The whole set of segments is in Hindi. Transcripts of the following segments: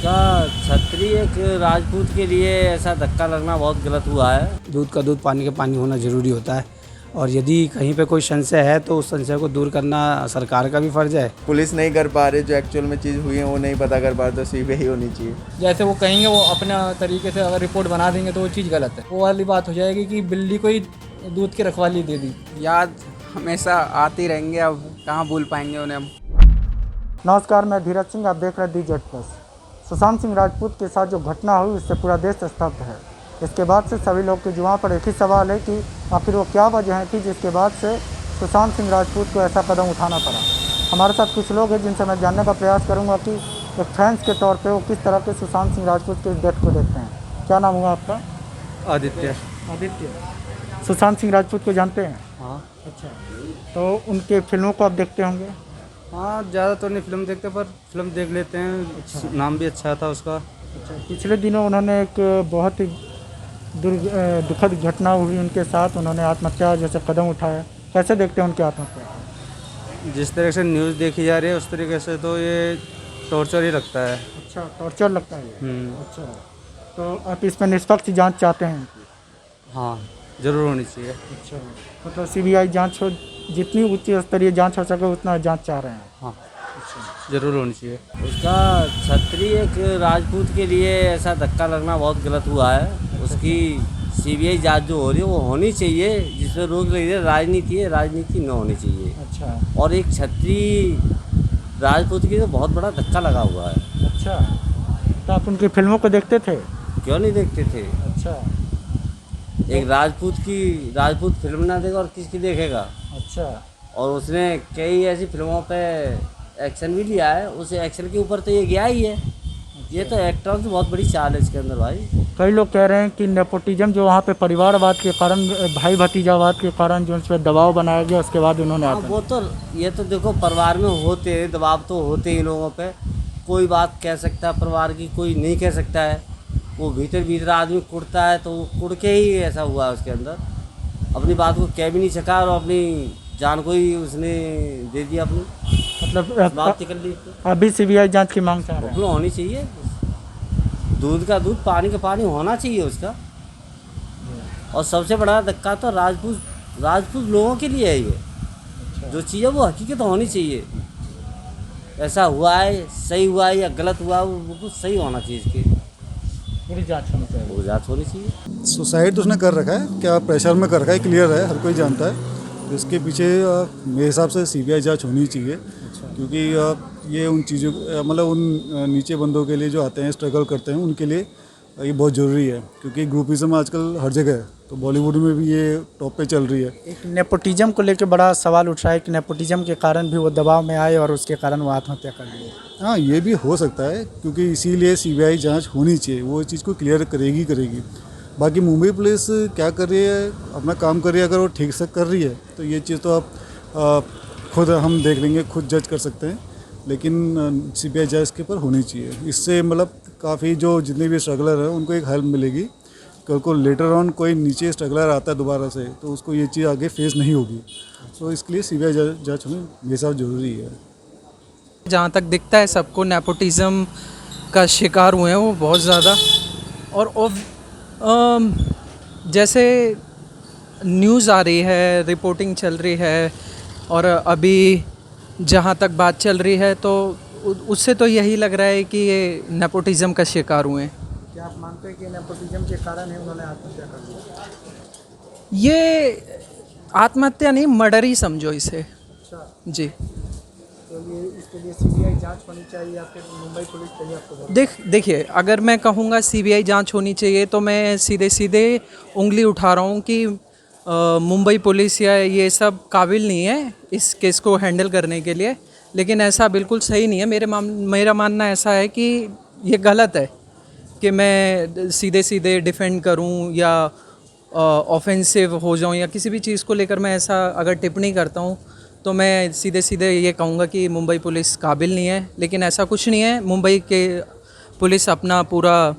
उसका छतरी एक राजपूत के लिए ऐसा धक्का लगना बहुत गलत हुआ है। दूध का दूध पानी का पानी होना ज़रूरी होता है और यदि कहीं पे कोई संशय है तो उस संशय को दूर करना सरकार का भी फ़र्ज़ है। पुलिस नहीं कर पा रही, जो एक्चुअल में चीज़ हुई है वो नहीं पता कर पा रहे, तो सीबीआई होनी चाहिए। जैसे वो कहेंगे वो अपने तरीके से अगर रिपोर्ट बना देंगे तो वो चीज़ गलत है। वो वाली बात हो जाएगी कि बिल्ली को ही दूध की रखवाली दे दी। याद हमेशा आती रहेंगे, अब कहाँ भूल पाएंगे उन्हें हम। नमस्कार, मैं धीरज सिंह, आप देख रहे हैं DZ+। सुशांत सिंह राजपूत के साथ जो घटना हुई उससे पूरा देश स्तब्ध है। इसके बाद से सभी लोग के जुबान पर एक ही सवाल है कि आखिर वो क्या वजह थी जिसके बाद से सुशांत सिंह राजपूत को ऐसा कदम उठाना पड़ा। हमारे साथ कुछ लोग हैं जिनसे मैं जानने का प्रयास करूंगा कि एक फैंस के तौर पे वो किस तरह के सुशांत सिंह राजपूत के डेथ को देखते हैं। क्या नाम हुआ आपका? आदित्य। सुशांत सिंह राजपूत को जानते हैं? हाँ। अच्छा, तो उनके फिल्मों को आप देखते होंगे? हाँ, ज़्यादा तो नहीं फिल्म देखते पर फिल्म देख लेते हैं। अच्छा। नाम भी अच्छा था उसका। अच्छा, पिछले दिनों उन्होंने एक बहुत ही दुखद घटना हुई उनके साथ, उन्होंने आत्महत्या जैसे कदम उठाया। कैसे देखते हैं उनकी आत्महत्या? जिस तरह से न्यूज़ देखी जा रही है उस तरीके से तो ये टॉर्चर ही लगता है। अच्छा, टॉर्चर लगता है ये। अच्छा, तो आप इसमें निष्पक्ष जांच चाहते हैं? हाँ, ज़रूर होनी चाहिए। अच्छा, मतलब CBI जांच हो, जितनी उच्च स्तरीय जांच हो सके उतना जांच चाह रहे हैं? हाँ, ज़रूर होनी चाहिए। उसका छतरी एक राजपूत के लिए ऐसा धक्का लगना बहुत गलत हुआ है। उसकी सीबीआई जांच जो हो रही है वो होनी चाहिए, जिसमें रोक लगी है। राजनीति है, राजनीति न होनी चाहिए। अच्छा, और एक छतरी राजपूत की तो बहुत बड़ा धक्का लगा हुआ है। अच्छा, तो आप उनकी फिल्मों को देखते थे? क्यों नहीं देखते थे? अच्छा, एक राजपूत फिल्म ना देगा और किसकी देखेगा। अच्छा, और उसने कई ऐसी फिल्मों पे एक्शन भी लिया है। उस एक्शन के ऊपर तो ये गया ही है। ये तो एक्टरों की बहुत बड़ी चाल है इसके अंदर भाई। कई लोग कह रहे हैं कि नेपोटिज्म जो वहाँ पे परिवारवाद के कारण, भाई भतीजावाद के कारण जो उस पर दबाव बनाया गया, उसके बाद उन्होंने हाँ, वो तो ये तो देखो परिवार में होते हैं दबाव, तो होते ही लोगों पे। कोई बात कह सकता है परिवार की, कोई नहीं कह सकता है। वो भीतर आदमी कुड़ता है तो वो कुड़ के ही ऐसा हुआ है उसके अंदर। अपनी बात को कह भी नहीं सका और अपनी जान को ही उसने दे दिया अपनी, मतलब बात निकल ली। अभी CBI जांच की मांग चाह रहे हैं? होनी चाहिए। दूध का दूध पानी का पानी होना चाहिए उसका। और सबसे बड़ा धक्का तो राजपूत लोगों के लिए है ये। जो चीज़ है वो हकीकत होनी चाहिए। ऐसा हुआ है, सही हुआ है या गलत हुआ है, वो बिल्कुल सही होना चाहिए। इसकी पूरी जांच होनी चाहिए। वो जांच होनी चाहिए। सुसाइड तो उसने कर रखा है, क्या प्रेशर में कर रखा है, क्लियर है, हर कोई जानता है। तो इसके पीछे मेरे हिसाब से CBI जांच होनी चाहिए। क्योंकि ये उन चीज़ों, मतलब उन नीचे बंदों के लिए जो आते हैं, स्ट्रगल करते हैं, उनके लिए ये बहुत ज़रूरी है। क्योंकि ग्रुपिज़म आजकल हर जगह है, तो बॉलीवुड में भी ये टॉप पे चल रही है। एक नेपोटिज्म को लेकर बड़ा सवाल उठ रहा है कि नेपोटिज्म के कारण भी वो दबाव में आए और उसके कारण वो आत्महत्या कर लिए। हाँ, ये भी हो सकता है, क्योंकि इसीलिए CBI जांच होनी चाहिए। वो चीज़ को क्लियर करेगी। बाकी मुंबई पुलिस क्या कर रही है, अपना काम कर रही है। अगर वो ठीक से कर रही है तो ये चीज़ तो आप खुद हम देख लेंगे, खुद जज कर सकते हैं। लेकिन CBI जांच के ऊपर होनी चाहिए। इससे मतलब काफ़ी जो जितने भी स्ट्रगलर हैं उनको एक हेल्प मिलेगी। कल को लेटर ऑन कोई नीचे स्ट्रगलर आता है दोबारा से, तो उसको ये चीज़ आगे फेस नहीं होगी। तो इसके लिए CBI जांच होनी मेरे हिसाब ज़रूरी है। जहाँ तक दिखता है सबको नेपोटिज्म का शिकार हुए हैं वो बहुत ज़्यादा। और जैसे न्यूज़ आ रही है, रिपोर्टिंग चल रही है, और अभी जहाँ तक बात चल रही है तो उससे तो यही लग रहा है कि ये नेपोटिज्म का शिकार हुए हैं। क्या आप मानते हैं कि नेपोटिज्म के कारण ही उन्होंने आत्महत्या कर लिया? ये आत्महत्या नहीं, मर्डर ही समझो इसे। अच्छा, जी। तो ये इसके लिए CBI जांच होनी चाहिए या फिर मुंबई पुलिस चाहिए आपको? देखिए, अगर मैं कहूँगा CBI जांच होनी चाहिए तो मैं सीधे उंगली उठा रहा हूँ कि मुंबई पुलिस या ये सब काबिल नहीं है इस केस को हैंडल करने के लिए। लेकिन ऐसा बिल्कुल सही नहीं है। मेरा मानना ऐसा है कि ये गलत है कि मैं सीधे डिफेंड करूं या ऑफेंसिव हो जाऊं या किसी भी चीज़ को लेकर मैं ऐसा अगर टिप्पणी करता हूं तो मैं सीधे ये कहूँगा कि मुंबई पुलिस काबिल नहीं है। लेकिन ऐसा कुछ नहीं है। मुंबई के पुलिस अपना पूरा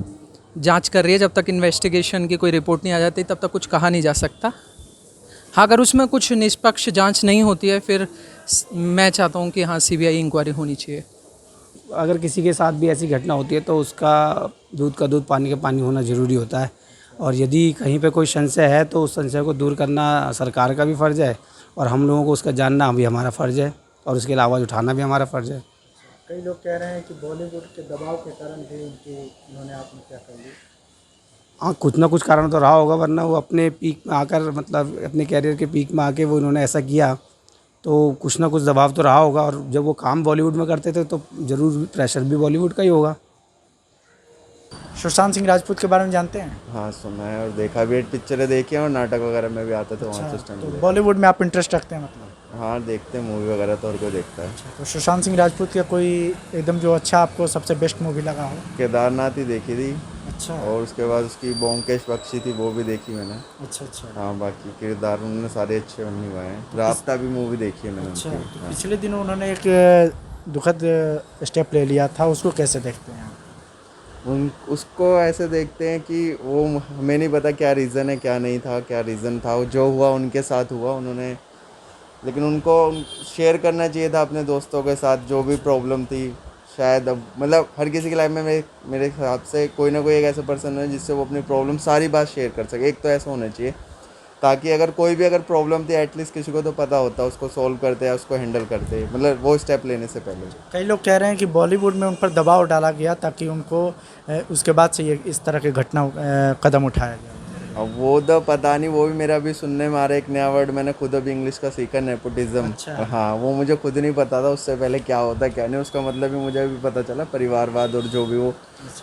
जांच कर रही है। जब तक इन्वेस्टिगेशन की कोई रिपोर्ट नहीं आ जाती तब तक कुछ कहा नहीं जा सकता। हाँ, अगर उसमें कुछ निष्पक्ष जांच नहीं होती है फिर मैं चाहता हूँ कि हाँ CBI इंक्वायरी होनी चाहिए। अगर किसी के साथ भी ऐसी घटना होती है तो उसका दूध का दूध पानी का पानी होना ज़रूरी होता है। और यदि कहीं पे कोई संशय है तो उस संशय को दूर करना सरकार का भी फ़र्ज़ है और हम लोगों को उसका जानना भी हमारा फ़र्ज़ है और उसके लिए आवाज़ उठाना भी हमारा फ़र्ज़ है। कई लोग कह रहे हैं कि बॉलीवुड के दबाव के कारण भी उन्होंने आत्महत्या कर ली। हाँ, कुछ ना कुछ कारण तो रहा होगा, वरना वो अपने पीक में आकर मतलब अपने कैरियर के पीक में आके वो उन्होंने ऐसा किया तो कुछ ना कुछ दबाव तो रहा होगा। और जब वो काम बॉलीवुड में करते थे तो ज़रूर प्रेशर भी बॉलीवुड का ही होगा। सुशांत सिंह राजपूत के बारे में जानते हैं? हाँ, सुना है और देखा भी है, पिक्चरें देखी हैं और नाटक वगैरह में भी आते थे वहाँ से उस टाइम तो पे। बॉलीवुड में आप इंटरेस्ट रखते हैं मतलब? हाँ, देखते हैं मूवी वगैरह तो, और कोई देखता है। तो सुशांत सिंह राजपूत का कोई एकदम जो अच्छा आपको सबसे बेस्ट मूवी लगा हो? केदारनाथ ही देखी थी अच्छा और उसके बाद उसकी ब्योमकेश बख्शी थी, वो भी देखी मैंने। अच्छा अच्छा हाँ, बाकी किरदार उन्होंने सारे अच्छे बने हुए हैं। रास्ता भी मूवी देखी है मैंने अच्छा। उनकी। तो पिछले दिनों उन्होंने एक दुखद स्टेप ले लिया था, उसको कैसे देखते हैं? उसको ऐसे देखते हैं कि वो, हमें नहीं पता क्या रीज़न है, क्या नहीं था, क्या रीज़न था, जो हुआ उनके साथ हुआ उन्होंने, लेकिन उनको शेयर करना चाहिए था अपने दोस्तों के साथ जो भी प्रॉब्लम थी। शायद अब मतलब हर किसी की लाइफ में मेरे हिसाब से कोई ना कोई एक ऐसा पर्सन है जिससे वो अपनी प्रॉब्लम सारी बात शेयर कर सके। एक तो ऐसा होना चाहिए ताकि अगर कोई भी अगर प्रॉब्लम थी एटलीस्ट किसी को तो पता होता, उसको सॉल्व करते या उसको हैंडल करते, मतलब वो स्टेप लेने से पहले। कई लोग कह रहे हैं कि बॉलीवुड में उन पर दबाव डाला गया ताकि उनको उसके बाद से ये इस तरह की घटना कदम उठाया गया। अब वो तो पता नहीं, वो भी मेरा भी सुनने में आ रहा है एक नया वर्ड, मैंने खुद अभी इंग्लिश का सीखा, नेपोटिज्म। अच्छा। हाँ, वो मुझे खुद नहीं पता था उससे पहले क्या होता है क्या नहीं, उसका मतलब भी मुझे भी पता चला, परिवारवाद और जो भी वो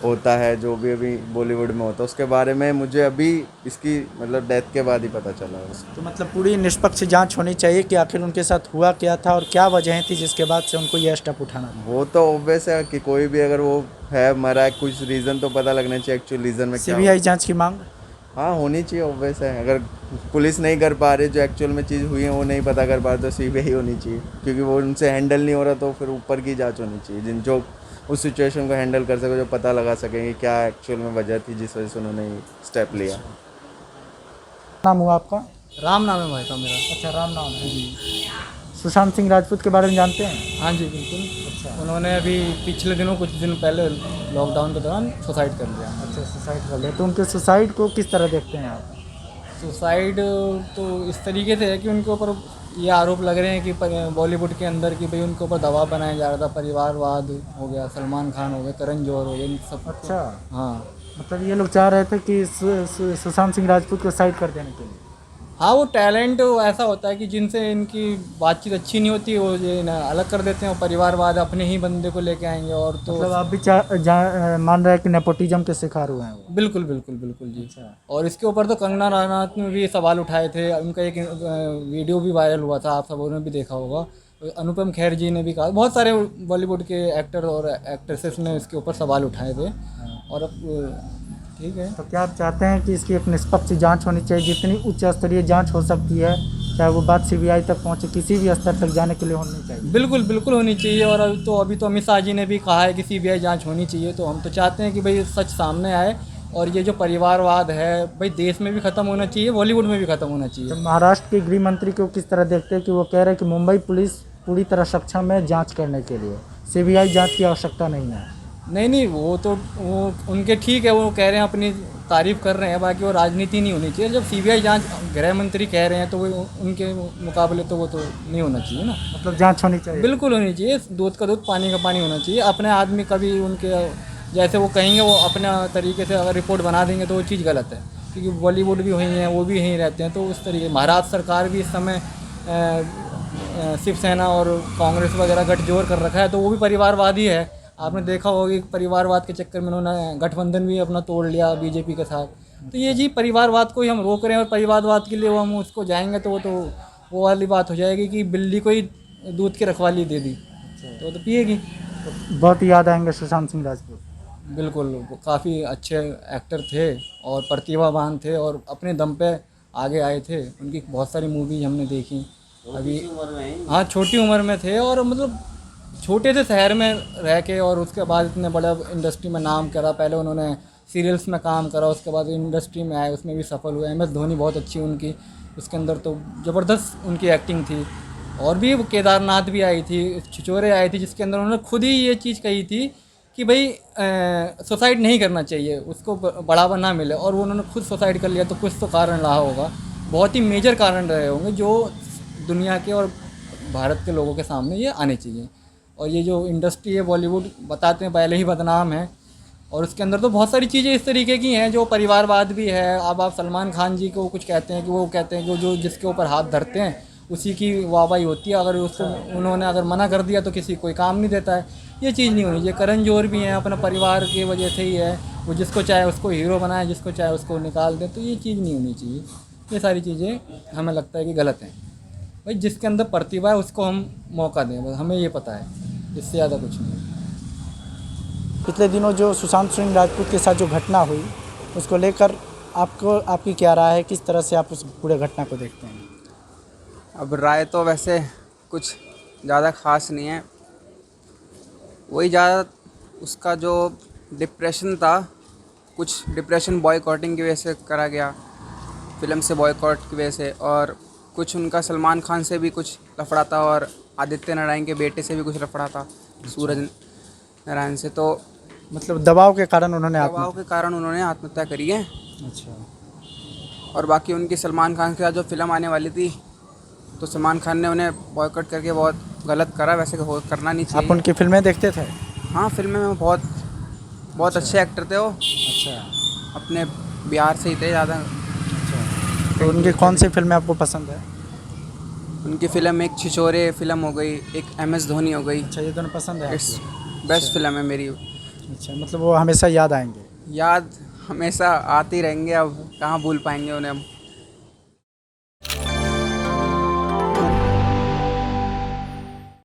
होता है, जो भी अभी बॉलीवुड में होता है उसके बारे में मुझे अभी इसकी मतलब डेथ के बाद ही पता चला उसको। तो मतलब पूरी निष्पक्ष जांच होनी चाहिए कि आखिर उनके साथ हुआ क्या था और क्या वजह थी जिसके बाद से उनको यह स्टेप उठाना था। वो तो ऑब्वियस है कि कोई भी अगर वो है मरा है, कुछ रीज़न तो पता लगना चाहिए एक्चुअल रीज़न में क्या। सीबीआई जांच की मांग? हाँ, होनी चाहिए, ऑब्वियस है। अगर पुलिस नहीं कर पा रही, जो एक्चुअल में चीज़ हुई है वो नहीं पता कर पा रहे, तो सीबीआई होनी चाहिए, क्योंकि वो उनसे हैंडल नहीं हो रहा तो फिर ऊपर की जांच होनी चाहिए, जिन जो उस सिचुएशन को हैंडल कर सके, जो पता लगा सकेंगे क्या एक्चुअल में वजह थी जिस वजह से उन्होंने स्टेप लिया। नाम हुआ आपका? राम नाम है भाई साहब मेरा। अच्छा, राम नाम है जी। सुशांत सिंह राजपूत के बारे में जानते हैं? हाँ जी बिल्कुल। अच्छा, उन्होंने अभी पिछले दिनों कुछ दिन पहले लॉकडाउन के दौरान सुसाइड कर लिया। अच्छा, सुसाइड कर लिया। तो उनके सुसाइड को किस तरह देखते हैं आप? सुसाइड तो इस तरीके से है कि उनके ऊपर ये आरोप लग रहे हैं कि बॉलीवुड के अंदर कि भाई उनके ऊपर दबाव बनाया जा रहा था, परिवारवाद हो गया, सलमान खान हो गए, करण जौहर हो गए, इन सब। अच्छा, हाँ मतलब ये लोग चाह रहे थे कि सुशांत सिंह राजपूत को साइड कर देने के लिए। हाँ, वो टैलेंट ऐसा होता है कि जिनसे इनकी बातचीत अच्छी नहीं होती, वो ये ना अलग कर देते हैं, और परिवारवाद अपने ही बंदे को लेके आएंगे। और तो मतलब आप भी मान रहे हैं कि नेपोटिज्म के शिकार हुए हैं वो? बिल्कुल बिल्कुल बिल्कुल जी। और इसके ऊपर तो कंगना रनौत ने भी सवाल उठाए थे, उनका एक वीडियो भी वायरल हुआ था, आप सबों ने भी देखा होगा। अनुपम खेर जी ने भी कहा, बहुत सारे बॉलीवुड के एक्टर और एक्ट्रेसेस ने इसके ऊपर सवाल उठाए थे। और अब ठीक है, तो क्या आप चाहते हैं कि इसकी एक निष्पक्ष जांच होनी चाहिए, जितनी उच्च स्तरीय जांच हो सकती है, चाहे वो बात सीबीआई तक पहुंचे, किसी भी स्तर तक जाने के लिए होनी चाहिए? बिल्कुल बिल्कुल होनी चाहिए। और अभी तो अमित शाह जी ने भी कहा है कि सीबीआई जांच होनी चाहिए। तो हम तो चाहते हैं कि भाई सच सामने आए और ये जो परिवारवाद है भाई देश में भी ख़त्म होना चाहिए, बॉलीवुड में भी ख़त्म होना चाहिए। तो महाराष्ट्र के गृह मंत्री को किस तरह देखते हैं कि वो कह रहे हैं कि मुंबई पुलिस पूरी तरह सक्षम है जाँच करने के लिए, सीबीआई जाँच की आवश्यकता नहीं है? नहीं, वो उनके ठीक है, वो कह रहे हैं, अपनी तारीफ़ कर रहे हैं, बाकी वो राजनीति नहीं होनी चाहिए। जब सीबीआई जांच गृह मंत्री कह रहे हैं तो वो उनके मुकाबले तो वो तो नहीं होना चाहिए ना। मतलब जांच होनी चाहिए? बिल्कुल होनी चाहिए, दूध का दूध पानी का पानी होना चाहिए। अपने आदमी कभी उनके जैसे वो कहेंगे वो अपना तरीके से अगर रिपोर्ट बना देंगे तो वो चीज़ गलत है, क्योंकि बॉलीवुड भी वही हैं, वो भी यहीं रहते हैं। तो उस तरीके महाराष्ट्र सरकार भी इस समय शिवसेना और कांग्रेस वगैरह गठजोड़ कर रखा है, तो वो भी परिवारवादी है। आपने देखा होगा कि परिवारवाद के चक्कर में उन्होंने गठबंधन भी अपना तोड़ लिया बीजेपी के साथ। तो ये जी परिवारवाद को ही हम रोक रहे हैं, और परिवारवाद के लिए वो हम उसको जाएंगे तो वो वाली बात हो जाएगी कि बिल्ली को ही दूध की रखवाली दे दी तो वो तो पिएगी। तो बहुत याद आएंगे सुशांत सिंह राजपूत। बिल्कुल, वो काफ़ी अच्छे एक्टर थे और प्रतिभावान थे और अपने दम पे आगे आए थे। उनकी बहुत सारी मूवी हमने देखी अभी। हाँ, छोटी उम्र में थे और मतलब छोटे से शहर में रह के और उसके बाद इतने बड़ा इंडस्ट्री में नाम करा। पहले उन्होंने सीरियल्स में काम करा, उसके बाद इंडस्ट्री में आए, उसमें भी सफल हुए। MS धोनी बहुत अच्छी उनकी उसके अंदर तो ज़बरदस्त उनकी एक्टिंग थी। और भी वो केदारनाथ भी आई थी, छिछोरे आई थी, जिसके अंदर उन्होंने खुद ही ये चीज़ कही थी कि भाई सुसाइड नहीं करना चाहिए, उसको बढ़ावा ना मिले, और वो उन्होंने खुद सुसाइड कर लिया। तो कुछ तो कारण रहा होगा, बहुत ही मेजर कारण रहे होंगे जो दुनिया के और भारत के लोगों के सामने ये आने चाहिए। और ये जो इंडस्ट्री है बॉलीवुड, बताते हैं पहले ही बदनाम है, और उसके अंदर तो बहुत सारी चीज़ें इस तरीके की हैं जो परिवारवाद भी है। अब आप सलमान खान जी को कुछ कहते हैं कि वो कहते हैं कि जो जिसके ऊपर हाथ धरते हैं उसी की वाहवाही होती है, अगर उसको उन्होंने अगर मना कर दिया तो किसी कोई काम नहीं देता है। ये चीज़ नहीं होनी चाहिए। करण जौहर भी हैं, अपना परिवार की वजह से ही है, वो जिसको चाहे उसको हीरो बनाए, जिसको चाहे उसको निकाल दे, तो ये चीज़ नहीं होनी चाहिए। ये सारी चीज़ें हमें लगता है कि गलत हैं। भाई जिसके अंदर प्रतिभा है उसको हम मौका दें, बस हमें ये पता है, इससे ज़्यादा कुछ नहीं। पिछले दिनों जो सुशांत सिंह राजपूत के साथ जो घटना हुई उसको लेकर आपकी क्या राय है, किस तरह से आप उस पूरे घटना को देखते हैं? अब राय तो वैसे कुछ ज़्यादा ख़ास नहीं है, वही ज़्यादा उसका जो डिप्रेशन था, कुछ डिप्रेशन बॉयकॉटिंग की वजह से करा गया, फिल्म से बॉयकॉट की वजह से, और कुछ उनका सलमान खान से भी कुछ लफड़ा था, और आदित्य नारायण के बेटे से भी कुछ लफड़ा था, सूरज नारायण से। तो मतलब दबाव के कारण उन्होंने दबाव के कारण उन्होंने आत्महत्या करी है। अच्छा। और बाकी उनकी सलमान खान के साथ जो फिल्म आने वाली थी, तो सलमान खान ने उन्हें बॉयकॉट करके बहुत गलत करा, वैसे करना नहीं चाहिए। आप उनकी फिल्में देखते थे? हाँ, फिल्में में बहुत अच्छे एक्टर थे वो। अच्छा। अपने बिहार से ही थे ज़्यादा। अच्छा। तो उनकी कौन सी फिल्में आपको पसंद है? उनकी फ़िल्म एक छिछोरे फिल्म हो गई, एक MS धोनी हो गई। अच्छा, ये दोनों पसंद है इट्स आपको? बेस्ट फिल्म है मेरी। अच्छा, मतलब वो हमेशा याद आएंगे? याद हमेशा आते ही रहेंगे, अब कहाँ भूल पाएंगे उन्हें हम।